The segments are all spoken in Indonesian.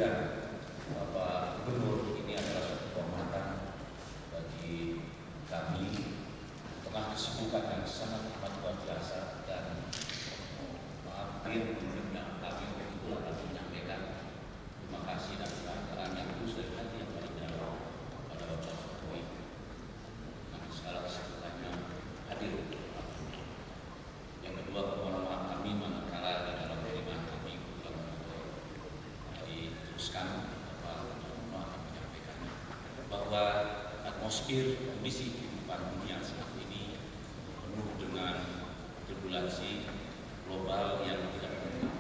kehadiran Bapak Gubernur ini adalah suatu kehormatan bagi kami tengah kesibukan yang sangat amat luar biasa, dan maafin yang kami kebetulan akan menyampaikan terima kasih dan penghargaan yang tulus dari hati yang paling dalam pada Bapak Jokowi dengan segala kesibukannya hadir. Yang kedua, permohonan maaf kami manakala di dalam terima kami kurang diteruskan menyampaikan bahwa atmosfer kondisi kehidupan dunia saat ini penuh dengan turbulensi global yang tidak menentu.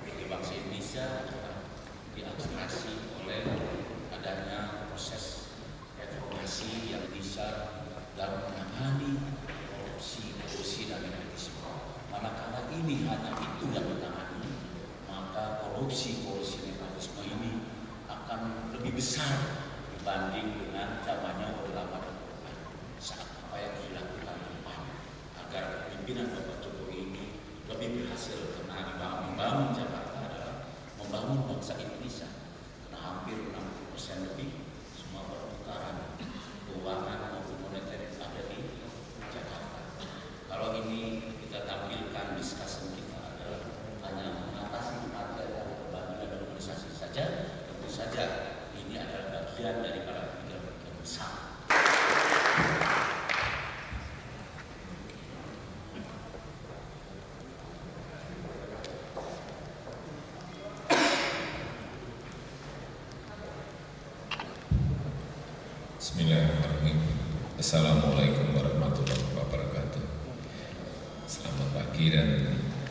Bagi bangsa Indonesia diakselerasi oleh adanya proses reformasi yang bisa dalam menangani korupsi dan nepotisme. Manakala ini hanya itu yang ditangani, maka korupsi nepotisme ini akan lebih besar dibanding dengan zamannya Orde Lama dan Orde Baru. Saat apa yang dilakukan depan agar pimpinan Bapak Jokowi ini lebih berhasil, karena membangun Jakarta adalah membangun bangsa Indonesia, karena hampir 60% lebih semua perputaran keuangan maupun moneter yang ada di Jakarta. Kalau ini kita tampilkan discussion kita adalah hanya mengatasi masalah pembangunan dan organisasi saja, tentu saja ini adalah bagian dari para pikiran besar. Bismillahirrahmanirrahim. Assalamualaikum warahmatullahi wabarakatuh. Selamat pagi dan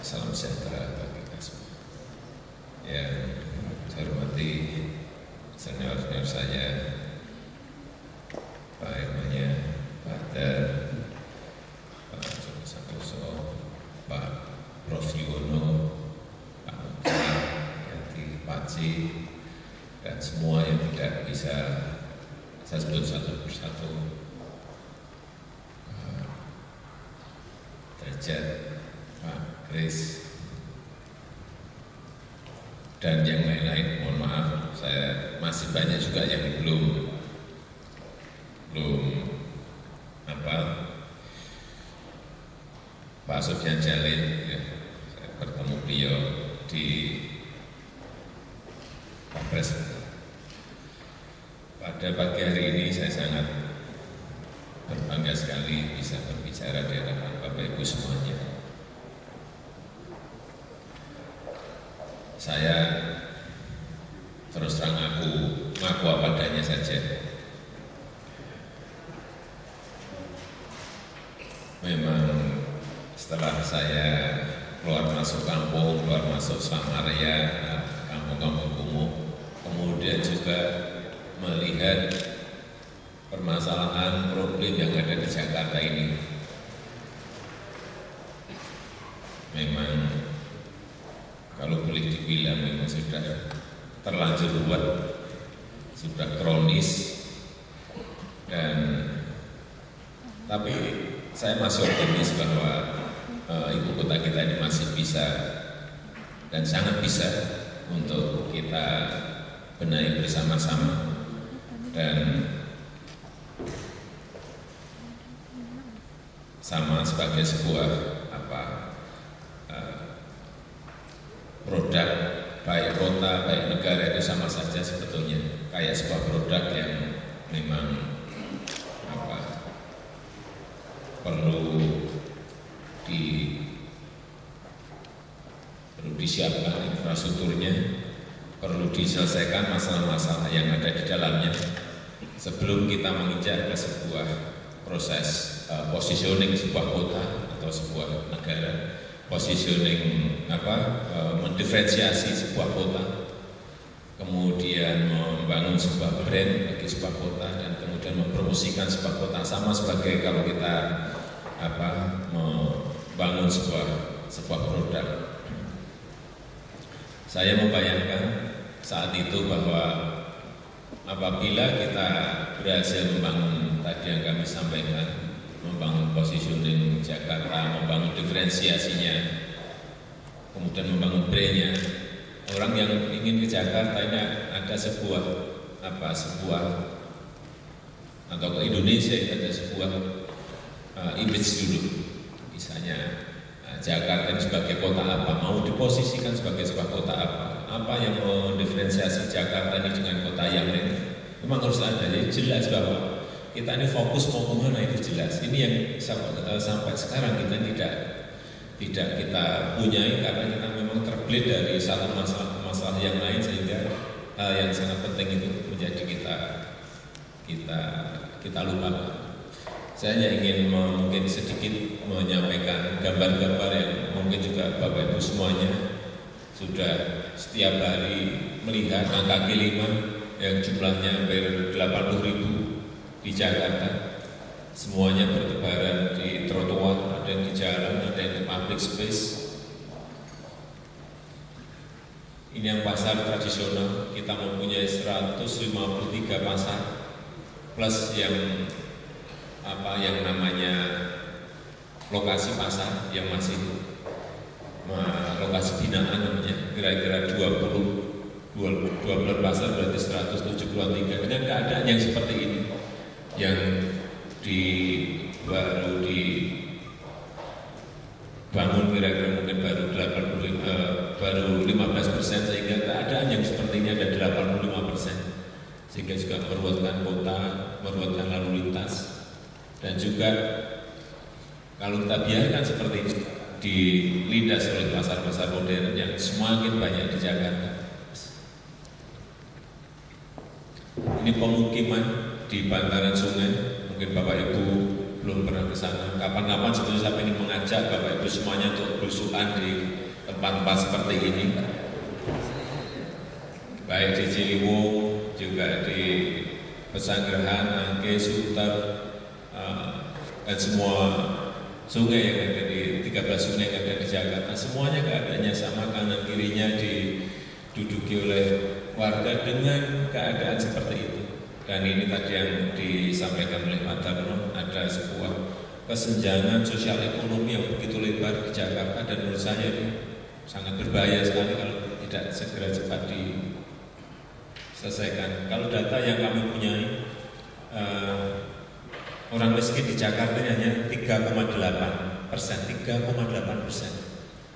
salam sejahtera bagi kita semua. Yang saya hormati senior-senior saya, Pak Irmanya, Pak Adar, Pak Joko Santoso, Pak Prof. Yuwono, Pak Muka, Yati, Pak C, dan semua yang tidak bisa saya sebut satu persatu. Derajat, Pak Kris, dan yang lain-lain. Mohon maaf, saya masih banyak juga yang belum hafal. Pak Sofyan Jalil, ya, saya bertemu beliau di Kapres. Pada pagi hari ini saya sangat berbangga sekali bisa berbicara di hadapan Bapak Ibu semuanya. Saya terus terang ngaku apa adanya saja. Memang setelah saya keluar masuk kampung, keluar masuk Samaria, kampung-kampung kumuh, kemudian juga melihat permasalahan problem yang ada di Jakarta ini, memang kalau boleh dibilang memang sudah terlanjur ruwet, sudah kronis, dan tapi saya masih optimis bahwa ibu kota kita ini masih bisa dan sangat bisa untuk kita benahi bersama-sama. Dan sama sebagai sebuah produk, baik kota, baik negara itu sama saja sebetulnya, kayak sebuah produk yang memang perlu disiapkan infrastrukturnya, perlu diselesaikan masalah-masalah yang ada di dalamnya sebelum kita menginjak ke sebuah proses positioning sebuah kota atau sebuah negara, positioning mendiferensiasi sebuah kota, kemudian membangun sebuah brand bagi sebuah kota, dan kemudian mempromosikan sebuah kota, sama sebagai kalau kita membangun sebuah produk. Saya membayangkan saat itu bahwa apabila kita berhasil membangun tadi yang kami sampaikan, membangun positioning Jakarta, membangun diferensiasinya, kemudian membangun brand-nya, Orang yang ingin ke Jakarta ini ada sebuah atau ke Indonesia ini ada sebuah image dulu. Misalnya Jakarta ini sebagai kota apa, mau diposisikan sebagai sebuah kota apa yang mendiferensiasi Jakarta ini dengan kota yang lain. Memang harus ada, jadi jelas bahwa kita ini fokus mau kemana itu jelas. Ini yang sampai sekarang kita tidak kita punyai karena kita memang terbelit dari satu masalah yang lain, sehingga hal yang sangat penting itu menjadi kita lupa. Saya hanya ingin mungkin sedikit menyampaikan gambar-gambar yang mungkin juga Bapak Ibu semuanya sudah setiap hari melihat angka kaki lima yang jumlahnya hampir 80.000 di Jakarta. Semuanya bertebaran di trotoar, ada yang di jalan, ada yang di public space. Ini yang pasar tradisional, kita mempunyai 153 pasar plus yang namanya lokasi pasar yang masih lokasi binaan namanya, kira-kira 12 pasar berarti 173 dengan keadaan yang seperti ini, yang baru dibangun kira-kira mungkin baru 15%, sehingga keadaan yang seperti ini ada 85%, sehingga juga meruwetkan kota, meruwetkan lalu lintas. Dan juga kalau kita biarkan seperti ini dilindas oleh pasar-pasar modern yang semakin banyak di Jakarta. Ini pemukiman di bantaran sungai, mungkin Bapak Ibu belum pernah ke sana. Kapan-kapan sebetulnya saya ingin mengajak Bapak Ibu semuanya untuk belusukan di tempat-tempat seperti ini, baik di Ciliwung, juga di Pesanggerahan, Angke, Sunter, dan semua sungai yang ada di 13 sungai yang ada di Jakarta, semuanya keadaannya sama, kanan kirinya diduduki oleh warga dengan keadaan seperti itu. Dan ini tadi yang disampaikan oleh Pak Darno, ada sebuah kesenjangan sosial ekonomi yang begitu lebar di Jakarta, dan menurut saya ini sangat berbahaya sekali kalau tidak segera cepat diselesaikan. Kalau data yang kami punyai, orang miskin di Jakarta hanya 3,8%.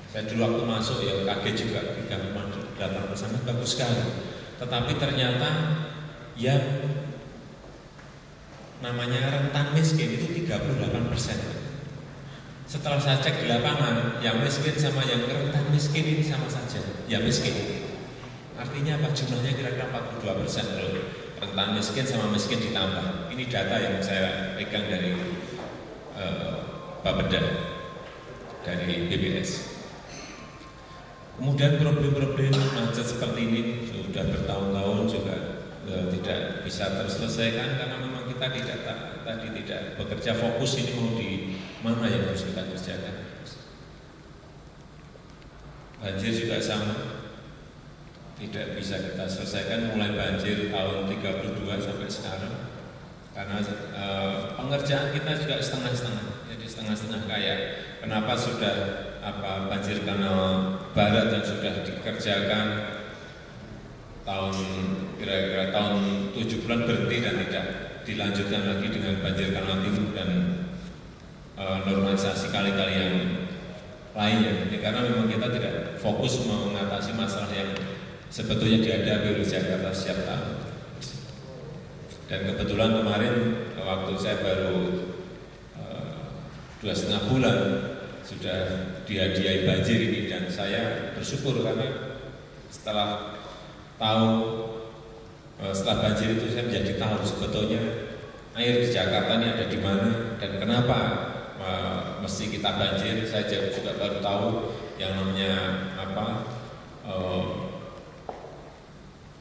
Saya dulu waktu masuk ya kaget juga, 3,8%, bagus sekali. Tetapi ternyata yang namanya rentan miskin itu 38%. Setelah saya cek di lapangan, yang miskin sama yang rentan miskin ini sama saja, ya miskin. Artinya apa? Jumlahnya kira-kira 42% loh. Rentan miskin sama miskin ditambah. Ini data yang saya pegang dari Bapeda, dari BPS. Kemudian problem-problem macet seperti ini sudah bertahun-tahun juga tidak bisa terselesaikan karena memang kita tidak bekerja fokus ini mau di mana yang harus kita kerjakan. Banjir juga sama. Tidak bisa kita selesaikan mulai banjir tahun 32 sampai sekarang karena pengerjaan kita juga setengah-setengah, jadi setengah-setengah kayak kenapa sudah banjir kanal barat yang sudah dikerjakan kira-kira tahun 7 bulan berhenti dan tidak dilanjutkan lagi dengan banjir kanal timur dan normalisasi kali-kali yang lainnya. Jadi karena memang kita tidak fokus mengatasi masalah yang sebetulnya dihadapi oleh Jakarta setiap tahun. Dan kebetulan kemarin waktu saya baru 2,5 bulan sudah dihadiahi banjir ini, dan saya bersyukur karena setelah banjir itu saya menjadi tahu sebetulnya air di Jakarta ini ada di mana dan kenapa mesti kita banjir. Saya juga baru tahu yang namanya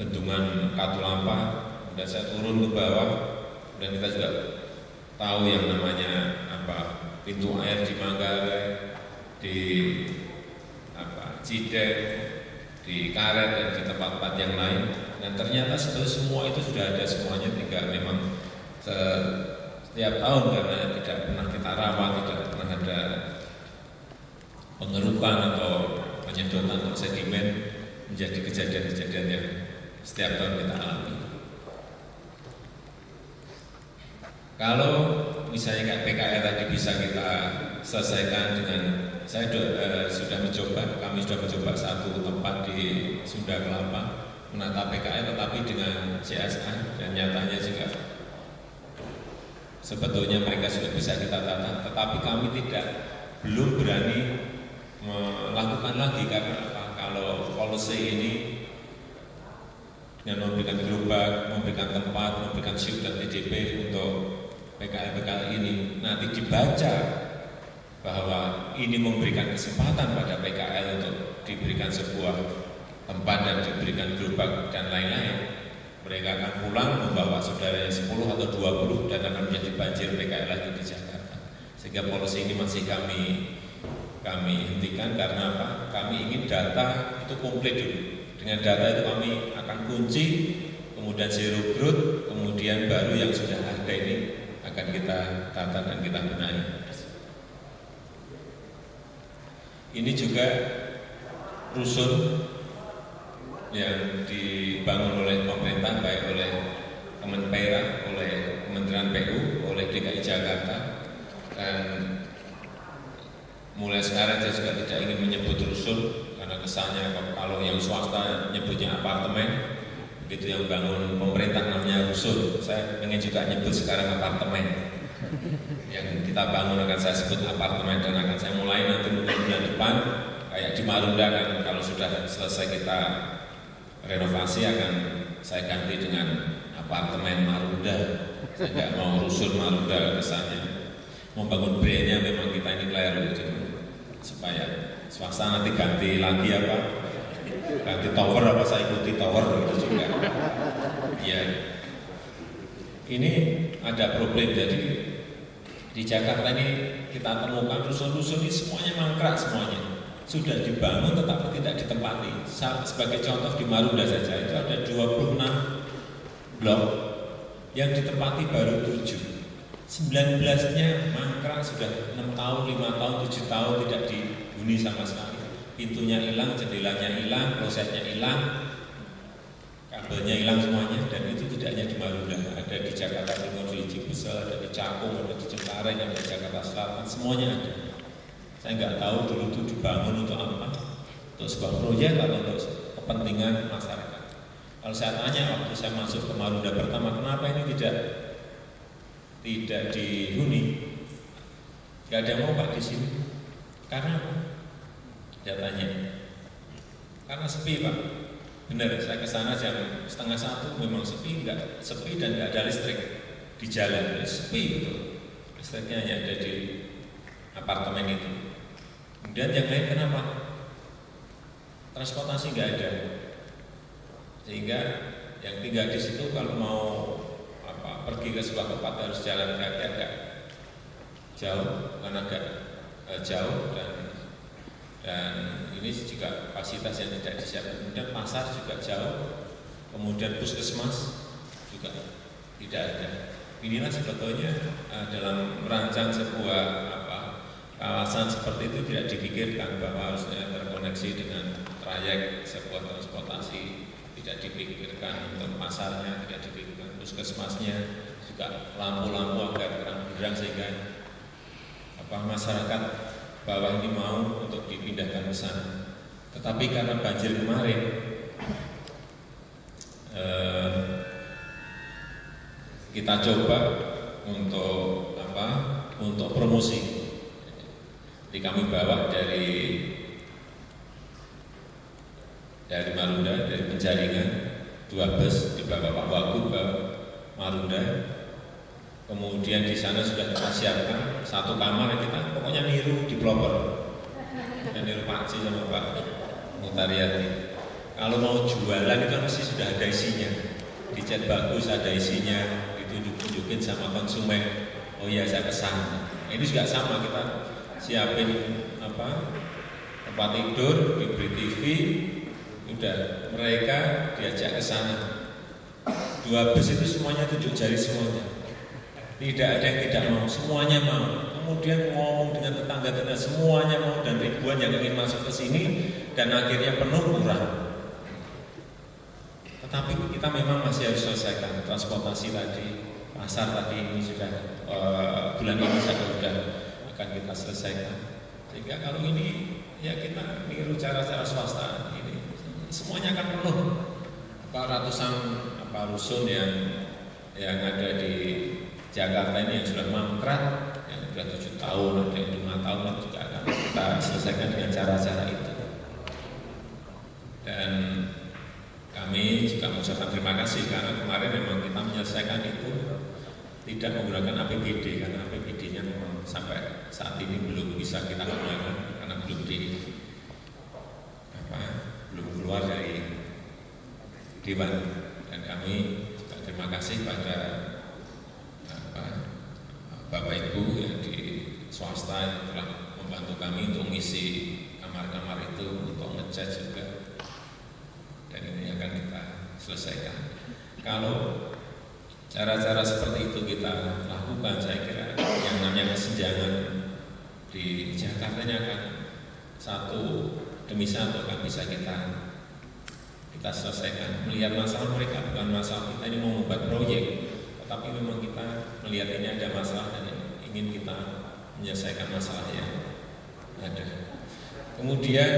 bendungan Katulampa, dan saya turun ke bawah, dan kita juga tahu yang namanya pintu air di Manggarai, di Cideng, di Karet, dan di tempat-tempat yang lain. Dan ternyata semua itu sudah ada semuanya, tinggal memang setiap tahun karena tidak pernah kita rawat, tidak pernah ada pengerukan atau penyedotan sedimen, menjadi kejadian-kejadian yang setiap tahun kita alami. Kalau misalnya kayak PKL tadi bisa kita selesaikan dengan, saya sudah mencoba, kami sudah mencoba satu tempat di Sunda Kelapa menata PKL tetapi dengan CSA, dan nyatanya juga sebetulnya mereka sudah bisa kita tata, tetapi kami belum berani melakukan lagi. Karena apa? Kalau policy ini dengan memberikan gerobak, memberikan tempat, memberikan SIUP dan TDP untuk PKL ini nanti dibaca bahwa ini memberikan kesempatan pada PKL untuk diberikan sebuah tempat dan diberikan gerobak dan lain-lain, mereka akan pulang membawa saudaranya 10 atau 20 dan akan menjadi banjir PKL lagi di Jakarta. Sehingga polisi ini masih kami hentikan. Karena apa? Kami ingin data itu komplit dulu. Dengan data itu kami akan kunci, kemudian zero growth, kemudian baru yang sudah ada ini akan kita tata dan kita benahi. Ini juga rusun yang dibangun oleh pemerintah, baik oleh Kemenpera, oleh Kementerian PU, oleh DKI Jakarta, dan mulai sekarang saya juga tidak ingin menyebut rusun karena kesannya kalau yang swasta nyebutnya apartemen, begitu yang bangun pemerintah namanya rusun. Saya ingin juga nyebut sekarang apartemen. Yang kita bangun akan saya sebut apartemen, dan akan saya mulai nanti mungkin bulan depan kayak di Marunda kan, kalau sudah selesai kita renovasi akan saya ganti dengan apartemen Marunda. Saya nggak mau rusun Marunda kesannya. Membangun brandnya memang kita ini keliru gitu, supaya swasta nanti ganti lagi apa? Ganti tower apa saya ikuti tower gitu juga. Ya, ini ada problem. Jadi di Jakarta ini kita temukan rusun-rusun ini semuanya mangkrak, semuanya sudah dibangun tetapi tidak ditempati. Sebagai contoh di Marunda saja itu ada 26 blok yang ditempati baru 7. 19-nya mangkrak sudah 6 tahun, 5 tahun, 7 tahun tidak dihuni sama sekali. Pintunya hilang, jendelanya hilang, klosetnya hilang, kabelnya hilang semuanya. Dan itu tidak hanya di Marunda, ada di Jakarta Timur, di Cibusel, ada di Cakung, ada di Cengkareng, ada di Jakarta Selatan, semuanya ada. Saya nggak tahu dulu itu dibangun untuk apa, untuk sebuah proyek atau untuk kepentingan masyarakat. Kalau saya tanya waktu saya masuk ke Marunda pertama, kenapa ini tidak dihuni? Nggak ada yang mau Pak di sini. Karena apa? Saya tanya. Karena sepi Pak. Benar, saya ke sana jam 12:30 memang sepi, sepi dan nggak ada listrik di jalan, sepi itu. Listriknya hanya ada di apartemen itu. Kemudian yang lain kenapa? Transportasi nggak ada, sehingga yang tinggal di situ kalau mau pergi ke sebuah tempat harus jalan kaki agak jauh, karena agak jauh dan ini juga fasilitas yang tidak disiapkan. Kemudian pasar juga jauh, kemudian puskesmas juga tidak ada. Inilah sebetulnya dalam merancang sebuah kawasan seperti itu tidak dipikirkan bahwa harusnya terkoneksi dengan trayek sebuah transportasi, tidak dipikirkan untuk pasarnya, tidak dipikirkan puskesmasnya, juga lampu-lampu agar terang benderang sehingga masyarakat bawah ini mau untuk dipindahkan ke sana. Tetapi karena banjir kemarin, kita coba untuk promosi. Jadi kami bawa dari Marunda, dari Penjaringan, 2 bus dibawa Pak Wagub ke Marunda. Kemudian di sana sudah kita siapkan 1 kamar, kita pokoknya niru di pelopor. Dan niru Pak Ci sama Pak Mutariati. Kalau mau jualan itu mesti sudah ada isinya. Dicat bagus, ada isinya, ditunjuk-tunjukin sama konsumen. Oh iya saya pesan. Ini juga sama, kita siapin tempat tidur, diberi TV, udah mereka diajak ke sana. 2 bus itu semuanya tunjuk jari semuanya. Tidak ada yang tidak mau, semuanya mau. Kemudian ngomong dengan tetangga-tetangga, semuanya mau, dan ribuan yang ingin masuk ke sini, dan akhirnya penuh murah. selesaikan. Transportasi tadi, pasar tadi ini sudah bulan ini sudah akan kita selesaikan. Sehingga kalau ini ya kita niru cara-cara swasta ini semuanya akan penuh. Ratusan rusun yang ada di Jakarta ini yang sudah mangkrak, yang sudah 7 tahun, ada yang 5 tahun juga akan kita selesaikan dengan cara-cara itu. Dan kami juga mengucapkan terima kasih karena kemarin memang kita menyelesaikan itu tidak menggunakan APBD karena APBD-nya memang sampai saat ini belum bisa kita gunakan karena belum keluar dari Dewan. Dan kami juga terima kasih pada Bapak Ibu yang di swasta yang telah membantu kami untuk mengisi kamar-kamar itu, untuk ngecat juga. Dan ini akan kita selesaikan. Kalau cara-cara seperti itu kita lakukan, saya kira yang namanya kesenjangan di Jakarta ini akan satu demi satu akan bisa kita selesaikan. Melihat masalah mereka bukan masalah kita ini mau membuat proyek, tetapi memang kita melihat ini ada masalah dan ingin kita menyelesaikan masalah yang ada. Kemudian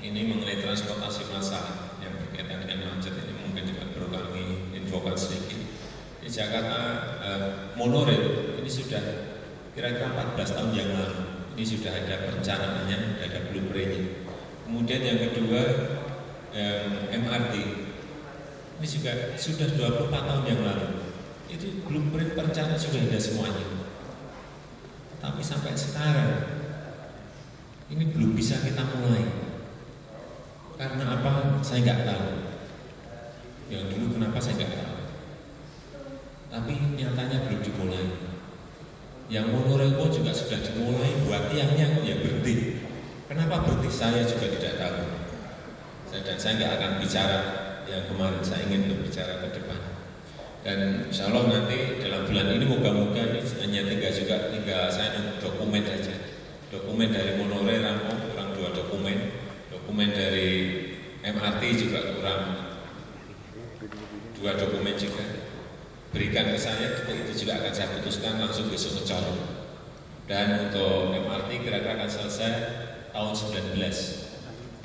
ini mengenai transportasi massal yang berkaitan dengan macet ini mungkin juga perlu kami infokan sedikit. Di Jakarta monorail ini sudah kira-kira 14 tahun yang lalu. Ini sudah ada perencanaannya, ada blueprint-nya. Kemudian yang kedua MRT ini juga sudah 24 tahun yang lalu. Itu blueprint perencanaan sudah ada semuanya. Tapi sampai sekarang ini belum bisa kita mulai. Karena apa? Saya nggak tahu. Yang dulu kenapa saya nggak tahu. Tapi nyatanya belum dimulai. Yang monorail pun juga sudah dimulai, buat tiangnya kok ya berhenti. Kenapa berhenti? Saya juga tidak tahu. Dan saya nggak akan bicara yang kemarin, saya ingin berbicara ke depan. Dan insya Allah nanti dalam bulan ini moga-moga ini hanya tinggal saya dokumen aja. Dokumen dari monorail rampung, kurang 2 dokumen. Dokumen dari MRT juga kurang 2 dokumen juga. Berikan ke saya, itu juga akan saya putuskan langsung besok ke Coro. Dan untuk MRT kira-kira akan selesai tahun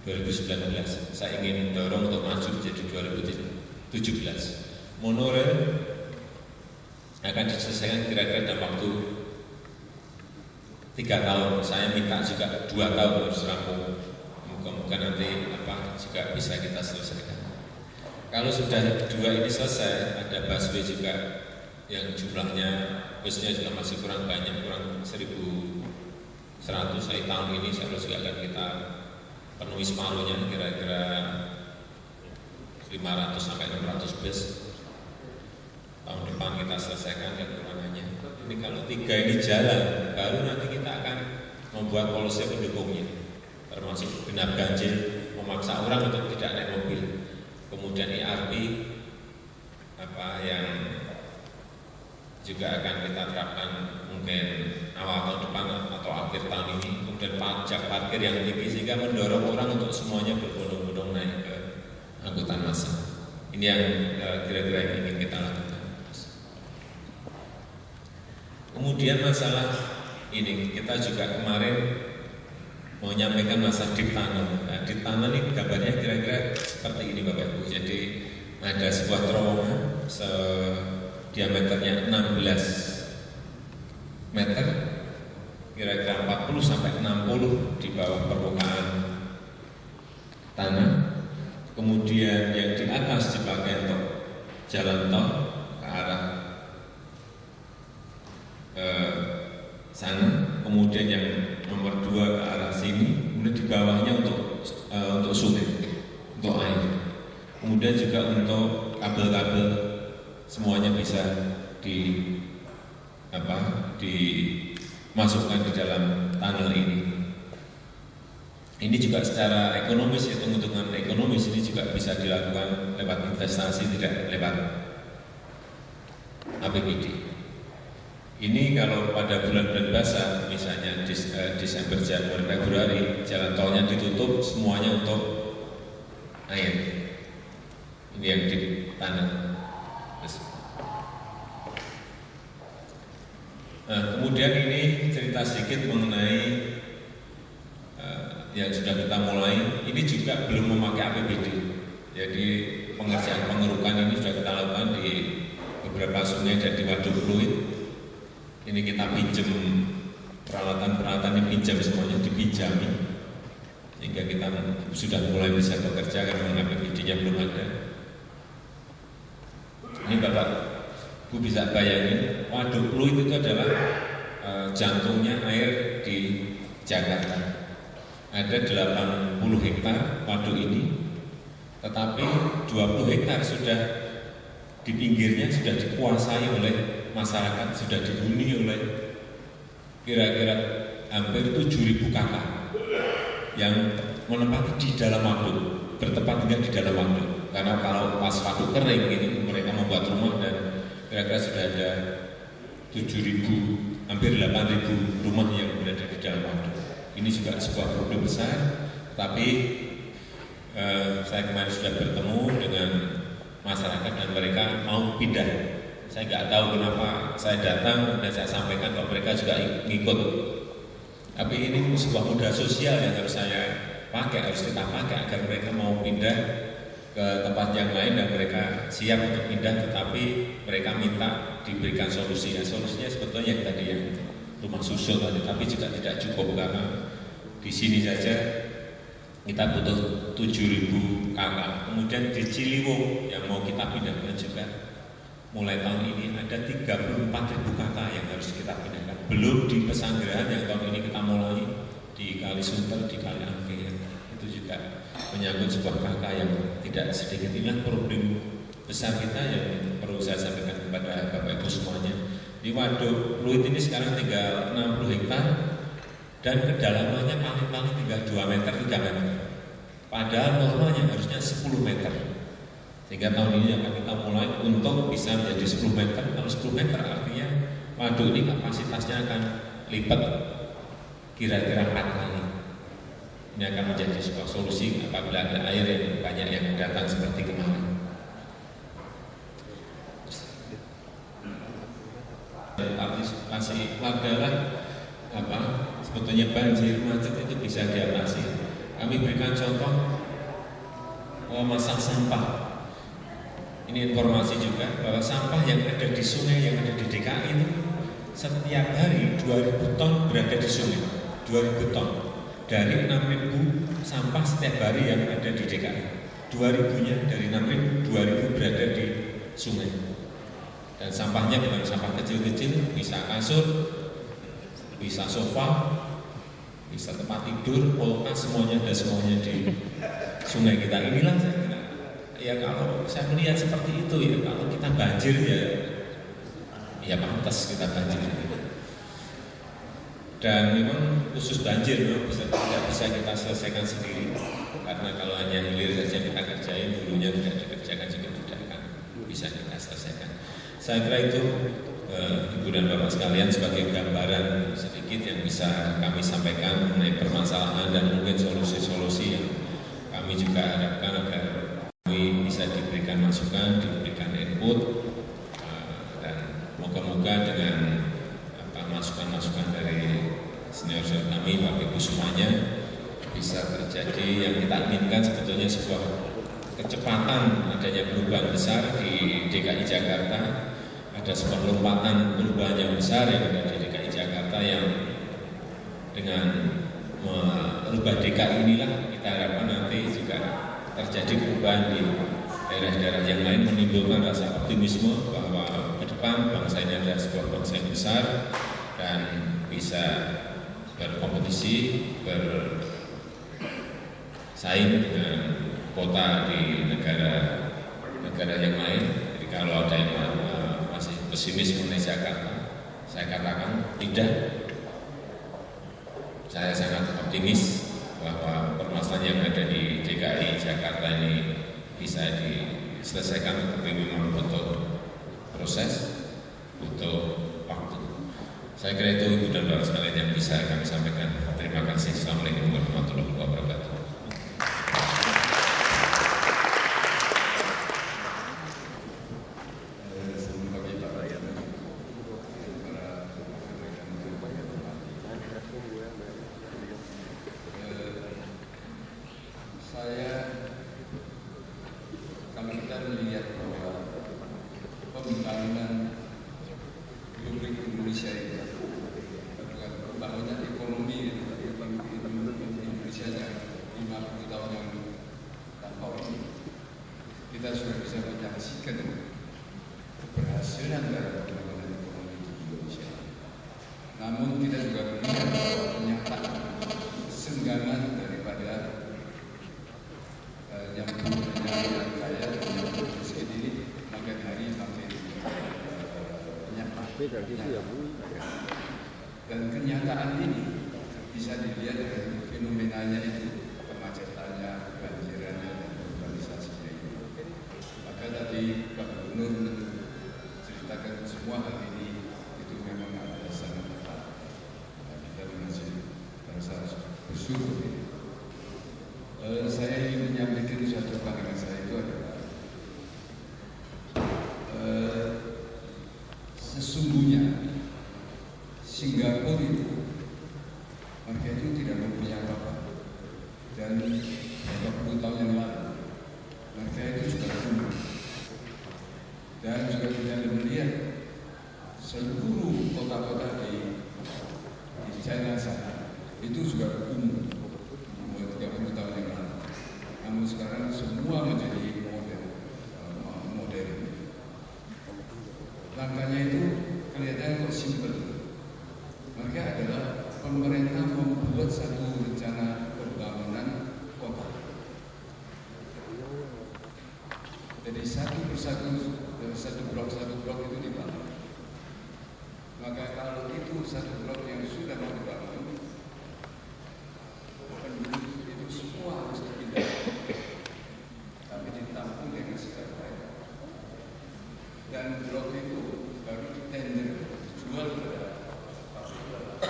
2019. Saya ingin dorong untuk maju menjadi 2017. Monorail akan diselesaikan kira-kira dalam waktu 3 tahun. Saya minta juga 2 tahun harus rampung. Moga-moga nanti juga bisa kita selesaikan. Kalau sudah 2 ini selesai, ada busway juga yang jumlahnya busnya juga masih kurang banyak, kurang 1.100. Saya tahun ini seharusnya akan kita penuhi separuhnya, kira-kira 500 sampai 600 bus. Tahun depan kita selesaikan kekurangannya. Ini kalau 3 ini jalan, baru nanti kita akan membuat polisi pendukungnya, termasuk genap ganjil, memaksa orang untuk tidak naik mobil. Kemudian ERP yang juga akan kita terapkan mungkin awal tahun depan atau akhir tahun ini. Kemudian pajak parkir yang tinggi sehingga mendorong orang untuk semuanya berbondong-bondong naik ke angkutan massal. Ini yang kira-kira yang ingin kita lakukan. Kemudian masalah ini kita juga kemarin mau menyampaikan masalah deep tunnel. Nah, deep tunnel ini gambarnya kira-kira seperti ini Bapak Ibu. Jadi ada sebuah terowongan diameternya 16 meter, kira-kira 40 sampai 60 di bawah permukaan tanah. Kemudian yang di atas dipakai untuk jalan tol ke arah sana. Kemudian yang nomor 2 ke arah sini. Kemudian di bawahnya untuk sungai, untuk air. Kemudian juga untuk kabel-kabel semuanya bisa dimasukkan di dalam tunnel ini. Ini juga secara ekonomis, hitung-hitungan ekonomis ini juga bisa dilakukan lewat investasi, tidak lewat APBD. Ini kalau pada bulan-bulan basah, misalnya Desember, Januari, Februari, jalan tolnya ditutup semuanya untuk air. Ini yang tanah. Nah, kemudian ini cerita sedikit mengenai yang sudah kita mulai. Ini juga belum memakai APBD. Jadi pengerjaan pengerukan ini sudah kita lakukan di beberapa sungai dan di waduk fluid. Ini kita pinjam peralatan-peralatan yang pinjam semuanya dipinjami, sehingga kita sudah mulai bisa bekerja karena APBD-nya belum ada. Ini Bapak Bu bisa bayangin, waduk fluid itu adalah jantungnya air di Jakarta. Ada 80 hektar waduk ini, tetapi 20 hektar sudah di pinggirnya sudah dikuasai oleh masyarakat, sudah dihuni oleh kira-kira hampir 7.000 kakak yang menempati di dalam waduk, bertempat tinggal di dalam waduk. Karena kalau pas waduk kering ini mereka membuat rumah dan kira-kira sudah ada 7.000, hampir 8.000 rumah yang berada di dalam waduk. Ini juga sebuah problem besar, tapi saya kemarin sudah bertemu dengan masyarakat dan mereka mau pindah. Saya nggak tahu kenapa saya datang dan saya sampaikan bahwa mereka juga ngikut. Tapi ini sebuah modal sosial yang harus saya pakai, harus kita pakai agar mereka mau pindah ke tempat yang lain dan mereka siap untuk pindah, tetapi mereka minta diberikan solusi. Ya, solusinya sebetulnya yang tadi yang rumah susun tadi, tapi juga tidak cukup karena di sini saja kita butuh 7.000 kakak. Kemudian di Ciliwung yang mau kita pindahkan juga mulai tahun ini ada 34.000 kakak yang harus kita pindahkan. Belum di Pesanggerahan yang tahun ini kita mulai di Kalisunter, di Kaliangke. Itu juga menyangkut sebuah kakak yang tidak sedikit. Inilah problem besar kita yang perlu saya sampaikan kepada Bapak Ibu semuanya. Di waduk fluid ini sekarang tinggal 60 hektar dan kedalamannya paling-paling tinggal 2 meter, 3 meter. Padahal normalnya harusnya 10 meter. Sehingga tahun ini akan kita mulai untuk bisa menjadi 10 meter. Kalau 10 meter artinya waduk ini kapasitasnya akan lipat kira-kira 4 kali. Ini akan menjadi sebuah solusi apabila ada air yang banyak yang datang seperti kemarin. Partisipasi warga lah sebetulnya banjir macet itu bisa diatasi. Kami berikan contoh memasang sampah. Ini informasi juga bahwa sampah yang ada di sungai yang ada di DKI itu setiap hari 2.000 ton berada di sungai. 2.000 ton dari 6.000 sampah setiap hari yang ada di DKI. 2.000-nya dari 6.000, 2.000 berada di sungai. Dan sampahnya bukan sampah kecil-kecil, bisa kasur, bisa sofa, bisa tempat tidur, kulkas, semuanya ada semuanya di sungai kita. Inilah saya kira, ya kalau saya melihat seperti itu ya, kalau kita banjir ya pantas kita banjir. Dan memang khusus banjir memang tidak bisa kita selesaikan sendiri, karena kalau hanya hilir saja kita kerjain, hulunya tidak dikerjakan juga tidak akan bisa kita selesaikan. Saya kira itu Ibu dan Bapak sekalian sebagai gambaran sedikit yang bisa kami sampaikan mengenai permasalahan dan mungkin solusi-solusi yang kami juga harapkan agar kami bisa diberikan masukan, diberikan input, dan moga-moga dengan masukan-masukan dari senior-senior kami, Bapak Ibu semuanya, bisa terjadi yang kita inginkan sebetulnya sebuah kecepatan adanya perubahan besar di DKI Jakarta. Ada sebuah lompatan perubahan yang besar yang ada di DKI Jakarta yang dengan merubah DKI inilah kita harapkan nanti juga terjadi perubahan di daerah-daerah yang lain, menimbulkan rasa optimisme bahwa ke depan bangsa ini adalah sebuah bangsa yang besar dan bisa berkompetisi, bersaing dengan kota di negara yang lain. Jadi kalau ada yang masih pesimis mengenai Jakarta, saya katakan tidak. Saya sangat optimis bahwa permasalahan yang ada di DKI Jakarta ini bisa diselesaikan, tapi memang butuh proses, butuh waktu. Saya kira itu Ibu dan Bapak sekalian yang bisa kami sampaikan. Terima kasih. Assalamualaikum warahmatullahi wabarakatuh. kita melihat bahwa pembangunan Republik Indonesia itu pembangunan ekonomi Indonesia yang 50 tahun yang lampau ini, kita sudah bisa menyaksikan keberhasilan dari pembangunan ekonomi di Indonesia. Namun kita juga melihat bahwa kenyataan kesenggangan daripada yang kaya dan yang miskin ini makin hari makin banyak. Dan kenyataan ini bisa dilihat dari fenomenanya itu, kemacetannya, kebanjirannya, dan urbanisasinya itu. Maka tadi Pak Gubernur menceritakan semua hal ini, itu memang ada sangat tepat. Kita masih merasa bersyukur. Saya ingin menyampaikan suatu pandangan saya itu adalah sesungguhnya Singapura itu mereka itu tidak mempunyai apa-apa, dan beberapa puluh tahun yang lalu mereka itu juga tumbuh, dan juga kita melihat seluruh kota-kota di China sana itu juga tumbuh 30 tahun yang lalu. Namun sekarang semua menjadi modern. Langkahnya itu kelihatan kok simpel. Mereka adalah pemerintah membuat satu rencana pembangunan kota. Jadi satu persatu, satu blok itu dibangun. Maka kalau itu satu blok yang sudah mau dibangun, penduduk itu semua harus dipindah, tapi ditampung dengan segala mereka. Dan blok itu baru ditender, dijual kepada pabrik.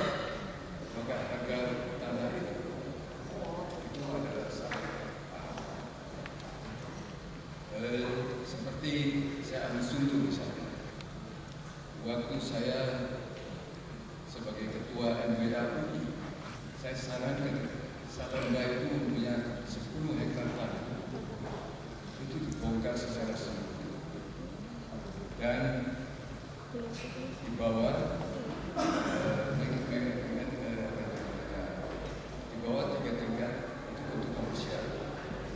Maka harga tanah itu adalah sangat mahal. Seperti saya ambil contoh misalnya, waktu saya sebagai ketua MBA UI, saya sarankan Salemba itu mempunyai 10 hektar tanah, itu dibongkar secara semua dan dibawa tiga tingkat itu untuk komersial,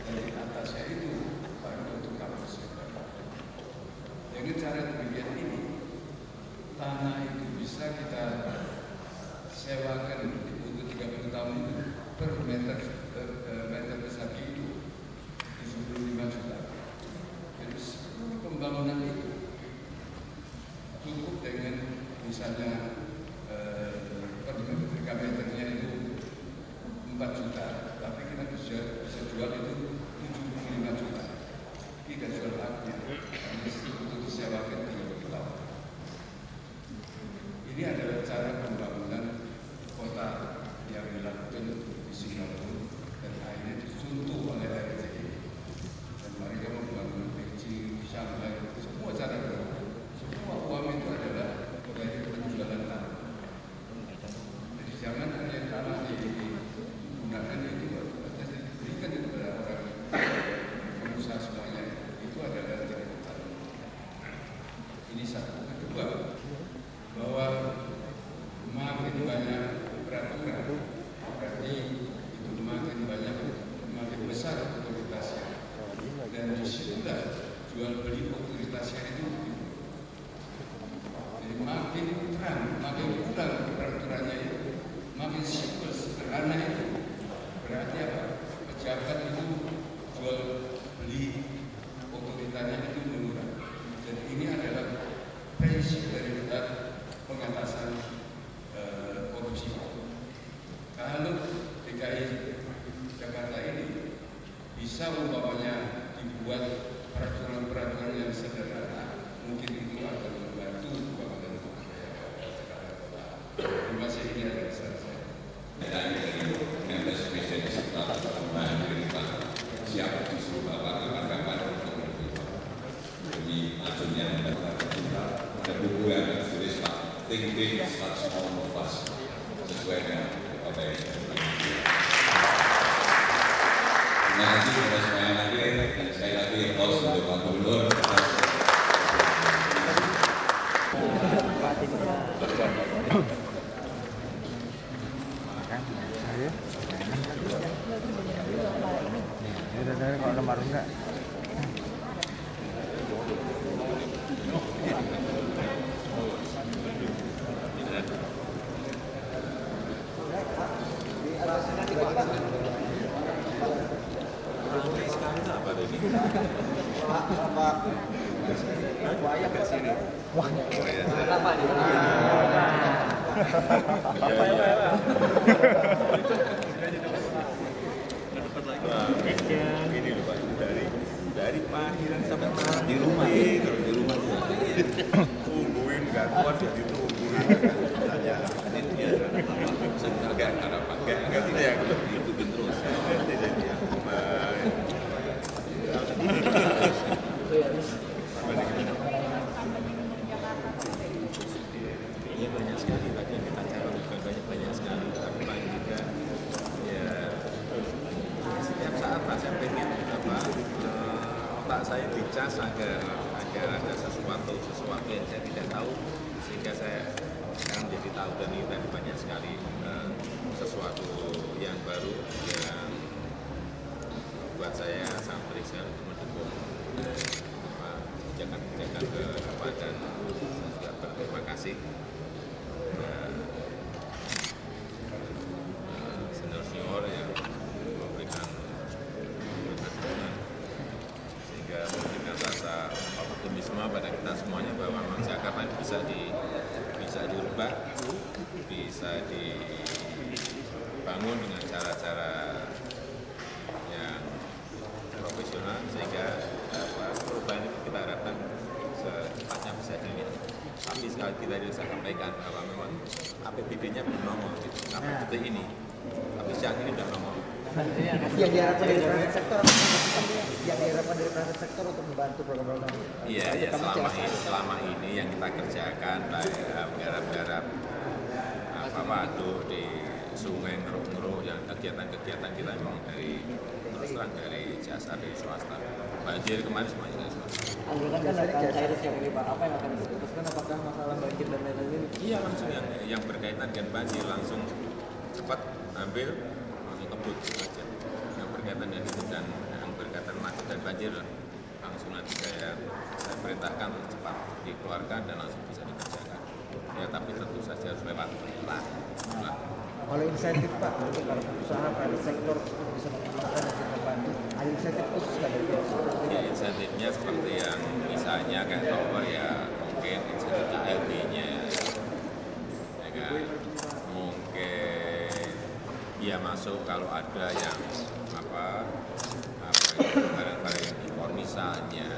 dan di atasnya itu baru untuk kampus. Dengan cara demikian ini, tanah itu bisa kita sewakan untuk 30 tahun itu per meter persegi itu 75 juta. Jadi seluruh pembangunan itu cukup dengan misalnya per meternya itu 4 juta, tapi kita bisa jual itu 75 juta. Tidak jual haknya, untuk disewakan 30 tahun. Ini adalah cara pembangunan kota yang dilakukan di Singapura, dan akhirnya dicontoh oleh RRC. Dan mereka membangun Beijing, Shanghai, semua cara semua uang itu adalah dari penjualan tanah. Jadi jangan hanya tanah digunakan itu, diberikan kepada orang pengusaha semuanya. Itu adalah dari tanah. Ini satu. Kedua, bahwa makin banyak peraturan, berarti itu makin besar otoritasnya, dan disitulah jual beli otoritasnya itu. Jadi makin terang, makin kurang peraturannya itu, makin simpel, sederhana itu, berarti apa? Pejabat itu jual beli otoritasnya itu menurun. Jadi ini adalah prinsip dari pengatasan korupsi. Kalau DKI Jakarta ini bisa umpamanya dibuat peraturan-peraturan yang sederhana, mungkin itu akan membantu pembangunan Jakarta. Terima kasih, ini adalah saran saya. Dari spesialis Pak siap disuruh Bapak kapan-kapan untuk berbicara. Jadi acunya ada buku yang tulis Pak Think Big, Start Small, Move Fast, sesuai dengan apa yang saya lakukan. Terima kasih kepada semuanya lagi, dan sekali lagi aplaus untuk Pak Gubernur. almarhumnya. Ini loh Pak, dari panggilan sampai malam di rumah tungguin nggak kuat ya ditungguin saja nggak tidak ya ikutin terus iya banyak sekali tadi yang kita cari bukan banyak sekali tapi paling juga ya setiap saat lah saya pengen otak saya dicas agar ada sesuatu yang saya tidak tahu sehingga saya sekarang jadi tahu dan ini tadi banyak sekali sesuatu yang baru yang buat saya sangat beriksa untuk mendukung kebijakan ke depan dan saya juga berterima kasih senior yang memberikan dukungan sehingga memberikan rasa optimisme pada kita semuanya bahwa memang Jakarta bisa dirubah, bisa dibangun dengan cara-cara yang profesional sehingga perubahan itu kita harapkan secepatnya bisa dilihat. Tapi sekali kita bisa sampaikan bahwa memang APBD-nya belum nongol gitu. Sampai detik ini, tapi siang ini sudah nongol. Yang diharapkan dari private sektor, yang diharapkan dari private sektor untuk membantu program-program. Iya, ya selama ini yang kita kerjakan baik garap-garap waduk di sungai ngeruk-ngeruk yang kegiatan-kegiatan kita memang dari terus terang dari jasa dari swasta. Banjir kemarin semuanya dari swasta. Anggaran kan akan cair siang ini Pak, apa yang akan diputuskan? Apakah masalah banjir dan lain-lain ini? Iya langsung yang berkaitan dengan banjir langsung cepat ambil langsung kebut aja. Yang berkaitan dengan itu dan yang berkaitan macet dan banjir langsung nanti saya perintahkan cepat dikeluarkan dan langsung bisa dikerjakan. Ya tapi tentu saja harus lewat lah. Kalau insentif Pak, untuk para pengusaha private sektor bisa mengembangkan dan membantu, ada insentif khusus nggak dari pihak sektor? Ya insentifnya seperti yang misalnya kayak tower ya mungkin insentif KLB-nya ya kan mungkin ya masuk kalau ada yang barang-barang yang impor misalnya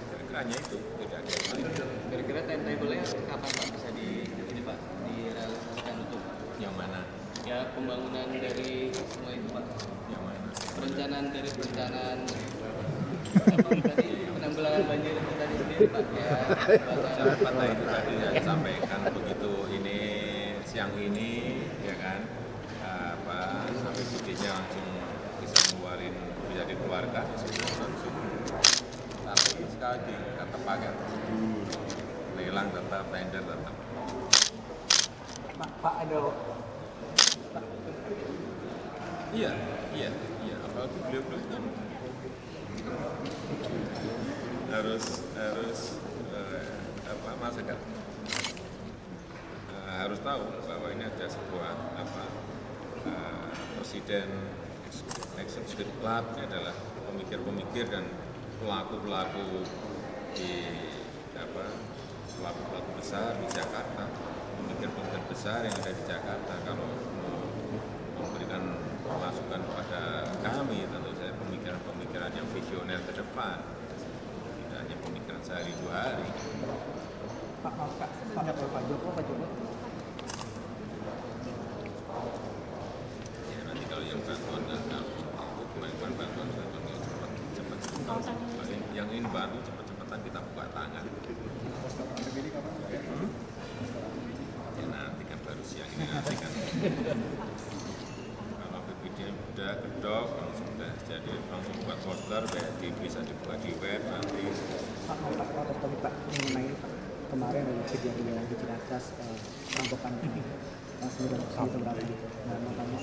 kira-kira hanya itu tidak ada yang lain. Kira-kira timetable-nya kapan Pak bisa Pak direalisasikan untuk yang mana? Ya pembangunan dari semua itu Pak. Yang mana? Perencanaan tadi penanggulangan banjir itu tadi sendiri Pak ya. Pada itu tadi saya sampaikan begitu ini siang ini ya kan sampai budgetnya langsung bisa dikeluarkan langsung. Tapi sekali lagi tetap pakai lelang tetap tender tetap. Pak ada Iya. Apalagi beliau-beliau harus masyarakat harus tahu bahwa ini ada sebuah presiden executive club adalah pemikir-pemikir dan pelaku-pelaku di pelaku-pelaku besar di Jakarta, pemikir-pemikir besar yang ada di Jakarta. Kalau memberikan masukan kepada kami, tentu saya pemikiran-pemikiran yang visioner ke depan, tidak hanya pemikiran sehari dua hari. Pak Joko. Ya nanti kalau yang bantuan nggak tahu, kemarin bantuan cepat. Yang ini bantu cepat-cepatan kita buka tangan. Ya nanti kan baru siang ini nanti kan. Kalau PPD udah kedok, langsung udah jadi langsung buat order, bisa dibuka di web nanti. Pak mengenai Pak kemarin ada kejadian di Ciracas rampokan segitu berapa gitu. Nah makanya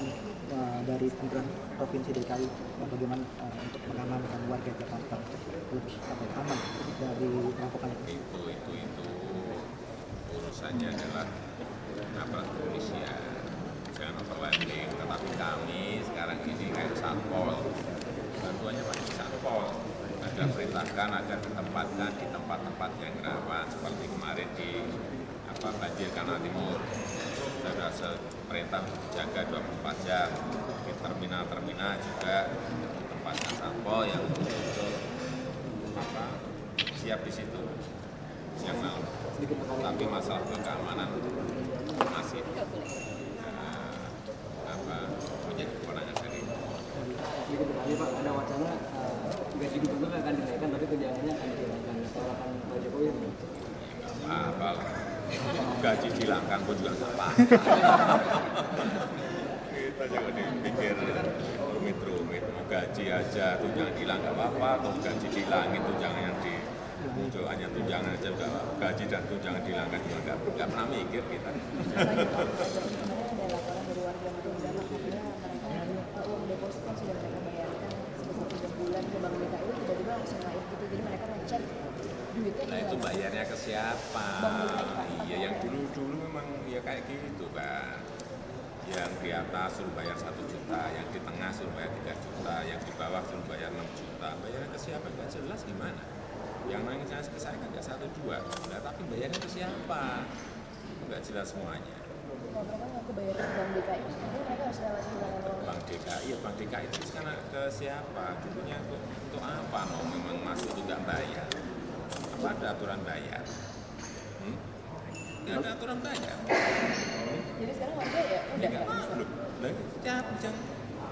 dari pemerintah provinsi DKI bagaimana untuk mengamankan warga Jakarta lebih aman dari perampokan itu. Itu urusannya adalah aparat kepolisian, jangan overlanding. Tetapi kami sekarang ini kayak satpol, bantuannya masih satpol. Ada perintahkan agar ditempatkan di tempat-tempat yang rawan seperti kemarin di banjir Kanal Timur. Ada perintah jaga 24 jam di terminal-terminal juga tempatkan satpol yang untuk siap di situ. Yang mau. Tapi masalah keamanan masih menjadi kewenangan dari Jadi Pak, ada wacana gaji gubernur akan dinaikkan, tapi tunjangannya akan dihilangkan. Kalau akan Pak Jokowi apa gaji dihilangkan pun juga nggak apa. Kita jangan dipikir rumit-rumit, mau gaji aja tunjangan hilang nggak apa-apa, atau gaji dihilangin tunjangan yang di muncul hanya tunjangan aja nggak, gaji dan tunjangan dihilangkan juga nggak pernah mikir kita. Nah itu bayarnya ke siapa? Iya yang dulu memang ya kayak gitu kan. Yang di atas suruh bayar 1 juta, yang di tengah suruh bayar 3 juta, yang di bawah suruh bayar 6 juta. Bayarnya ke siapa? Nggak jelas gimana. Yang nangis ke saya kan nggak 1, 2. Nah, tapi bayarnya ke siapa? Nggak jelas semuanya. Kalau mereka ngaku bayar ke Bank DKI, nanti mereka harus lewat Bank DKI, ya Bank DKI itu karena ke siapa? Dulunya untuk apa? Memang masuk itu nggak bayar. Apa ada aturan bayar? Nggak ada aturan bayar. Jadi sekarang warga ya udah nggak bisa.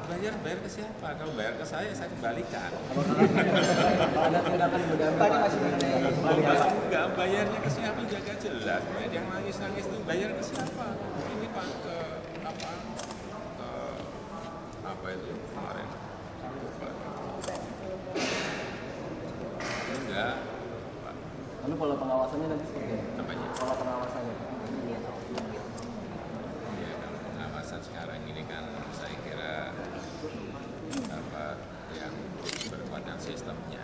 Jangan bayar ke siapa? Kalau bayar ke saya kembalikan. ada tindakan Tadi masih mengenai Enggak, bayarnya ke siapa jaga jelas. Yang nangis itu bayar ke siapa? Ini Pak ke apa itu kemarin? Enggak. Lalu pola pengawasannya nanti seperti apa? Apanya? Pola pengawasannya. Ya, kalau pengawasan sekarang ini kan saya kira yang berkuatan sistemnya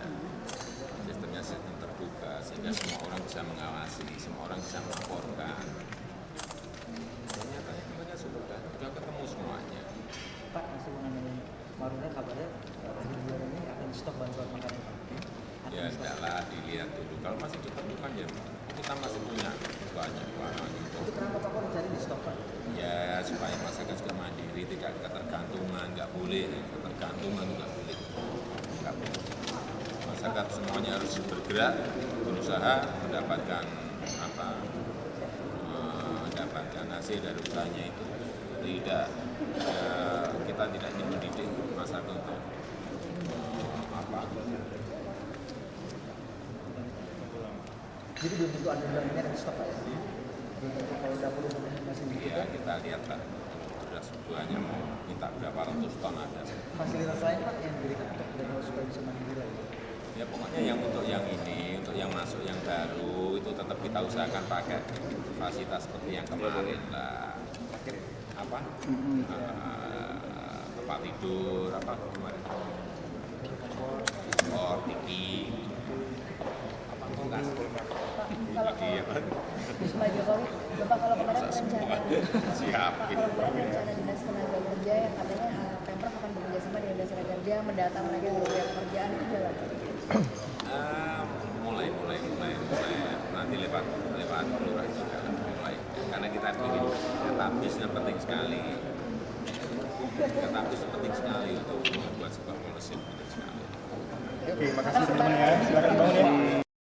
sistem terbuka sehingga semua orang bisa mengawasi, semua orang bisa melaporkan. Ternyata sudah ketemu semuanya. Pak masih mengenai Marunda kabarnya akhir bulan ini akan stop bantuan makanan Pak. Ya tidaklah dilihat dulu. Kalau masih diperlukan ya kita masih punya banyak barang gitu. Itu kenapa Pak mencari di stop Pak? Ya supaya masyarakat juga mandiri, tidak ketergantungan, nggak boleh ketergantungan, nggak boleh. Masyarakat semuanya harus bergerak, berusaha mendapatkan mendapatkan hasil dari usahanya itu. Tidak kita tidak ingin mendidik masyarakat untuk Jadi belum tentu ada bulannya dan stop Pak ya? Belum tentu kalau dapur masih gitu ya kita lihat lah. Beras buahnya mau minta berapa ratus ton ada. Fasilitas lain Pak yang diberikan untuk daerah supaya bisa mandiri lagi? Ya pokoknya yang untuk yang ini, untuk yang masuk yang baru itu tetap kita usahakan pakai fasilitas seperti yang kemarin lah. Apa? Tempat tidur, apa kemarin? TV. Kalau Pak Jokowi, Bapak kalau kemarin rencana Dinas Tenaga Kerja yang katanya Pemprov akan bekerja sama dengan Dinas Tenaga Kerja mendata mereka yang bekerja pekerjaan itu jalan. Mulai nanti lewat lurah juga mulai karena kita ingin database penting sekali. Database penting sekali untuk membuat sebuah policy penting sekali. Oke, makasih teman-teman ya. Silakan bangun ya.